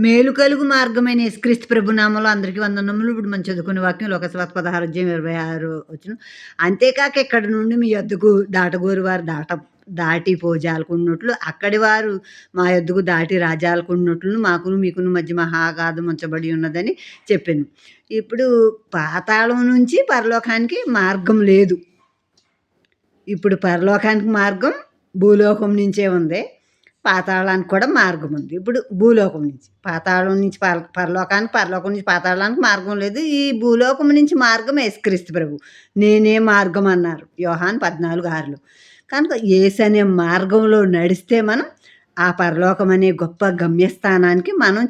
మేలు కలుగు మార్గమైన యేసుక్రీస్తు ప్రభు నామంలో అందరికీ వందనములు. ఇప్పుడు మనం చదువుకునే వాక్యం లోకాసువార్త 16:26 వచనం. అంతేకాక ఇక్కడి నుండి మీ యొద్దకు దాటగోరు వారు దాటి పోజాలకున్నట్లు అక్కడి వారు మా యొద్దకు దాటి రాజాలకున్నట్లు మాకును మీకును మధ్య మహాగాధం ఉంచబడి ఉన్నదని చెప్పాను. ఇప్పుడు పాతాళం నుంచి పరలోకానికి మార్గం లేదు. ఇప్పుడు పరలోకానికి మార్గం భూలోకం నుంచే ఉంది. పాతాళానికి కూడా మార్గం ఉంది. ఇప్పుడు భూలోకం నుంచి పాతాళం నుంచి పరలోకానికి, పరలోకం నుంచి పాతాళానికి మార్గం లేదు. ఈ భూలోకం నుంచి మార్గం యేసుక్రీస్తు ప్రభు. నేనే మార్గం అన్నారు యోహాను 14:6లో. కనుక యేసు అనే మార్గంలో నడిస్తే మనం ఆ పరలోకం అనే గొప్ప గమ్యస్థానానికి మనం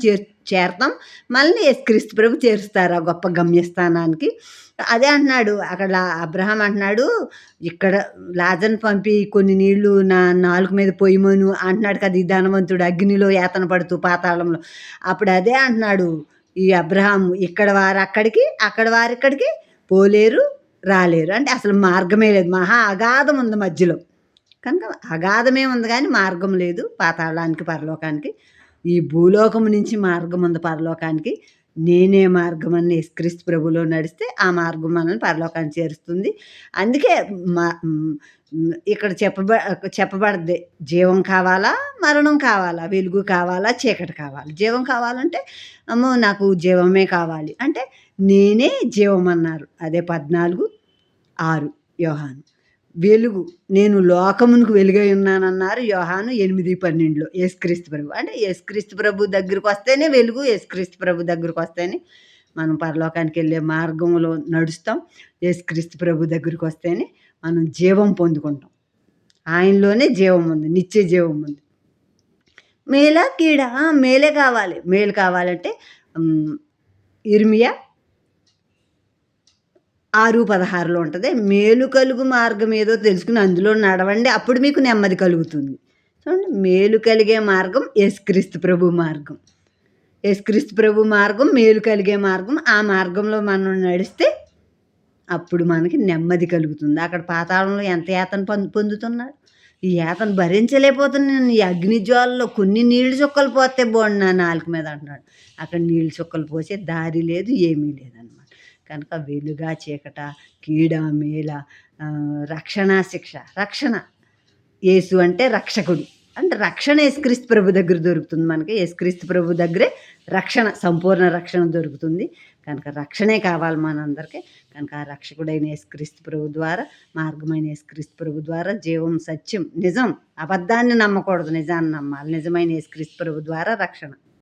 చేరతాం. మళ్ళీ యేసుక్రీస్తు ప్రభు చేరుస్తారు ఆ గొప్ప గమ్యస్థానానికి. అదే అంటున్నాడు అక్కడ అబ్రహాం అంటున్నాడు, ఇక్కడ లాజర్‌ని పంపి కొన్ని నీళ్లు నా నాలుక మీద పొయ్యమను అంటున్నాడు కదా! ఈ ధనవంతుడు అగ్నిలో యాతన పడుతూ పాతాళంలో. అప్పుడు అదే అంటున్నాడు ఈ అబ్రహాము, ఇక్కడ వారు అక్కడికి, అక్కడ వారు ఇక్కడికి పోలేరు, రాలేరు. అంటే అసలు మార్గమే లేదు. మహా అగాధం ఉంది మధ్యలో. కనుక అగాధమే ఉంది గానీ మార్గం లేదు పాతాళానికి, పరలోకానికి. ఈ భూలోకం నుంచి మార్గం ఉంది పరలోకానికి. నేనే మార్గం అని యేసుక్రీస్తు ప్రభువులో నడిస్తే ఆ మార్గం మనల్ని పరలోకానికి చేరుస్తుంది. అందుకే ఇక్కడ చెప్పబడద్ది, జీవం కావాలా, మరణం కావాలా, వెలుగు కావాలా, చీకటి కావాలి. జీవం కావాలంటే అమ్మో నాకు జీవమే కావాలి అంటే నేనే జీవం అన్నారు. అదే 14:6 యోహాను. వెలుగు, నేను లోకమునకు వెలుగై ఉన్నానన్నారు యోహాను 8:12లో యేసుక్రీస్తు ప్రభు. అంటే యేసుక్రీస్తు ప్రభు దగ్గరికి వస్తేనే వెలుగు, యేసుక్రీస్తు ప్రభు దగ్గరికి వస్తేనే మనం పరలోకానికి వెళ్ళే మార్గంలో నడుస్తాం. యేసుక్రీస్తు ప్రభు దగ్గరికి వస్తేనే మనం జీవం పొందుకుంటాం. ఆయనలోనే జీవం ఉంది, నిత్య జీవం ఉంది. మేలా కీడా? మేలే కావాలి. మేలు కావాలంటే ఇర్మియా 6:16లో ఉంటది. మేలు కలుగు మార్గం ఏదో తెలుసుకుని అందులో నడవండి, అప్పుడు మీకు నెమ్మది కలుగుతుంది. చూడండి, మేలు కలిగే మార్గం యేసుక్రీస్తు ప్రభు మార్గం. యేసుక్రీస్తు ప్రభు మార్గం మేలు కలిగే మార్గం. ఆ మార్గంలో మనం నడిస్తే అప్పుడు మనకి నెమ్మది కలుగుతుంది. అక్కడ పాతాళంలో ఎంత యాతన పొందుతున్నాడు. ఈ యాతన భరించలేకపోతున్నాను. ఈ అగ్ని జ్వాలలో కొన్ని నీళ్లు చుక్కలు పోతే బాగుండు నా నాలుక మీద అంటున్నాడు. అక్కడ నీళ్లు చుక్కలు పోసే దారి లేదు, ఏమీ లేదనమాట. కనుక వెలుగా చీకట, కీడ మేల, రక్షణ శిక్ష. రక్షణ యేసు అంటే రక్షకుడు. అంటే రక్షణ యేసుక్రీస్తు ప్రభు దగ్గర దొరుకుతుంది మనకి. యేసుక్రీస్తు ప్రభు దగ్గరే రక్షణ, సంపూర్ణ రక్షణ దొరుకుతుంది. కనుక రక్షణే కావాలి మనందరికీ. కనుక ఆ రక్షకుడైన యేసుక్రీస్తు ప్రభు ద్వారా, మార్గమైన యేసుక్రీస్తు ప్రభు ద్వారా జీవం, సత్యం, నిజం, అబద్ధాన్ని నమ్మకూడదు, నిజాన్ని నమ్మాలి. నిజమైన యేసుక్రీస్తు ప్రభు ద్వారా రక్షణ.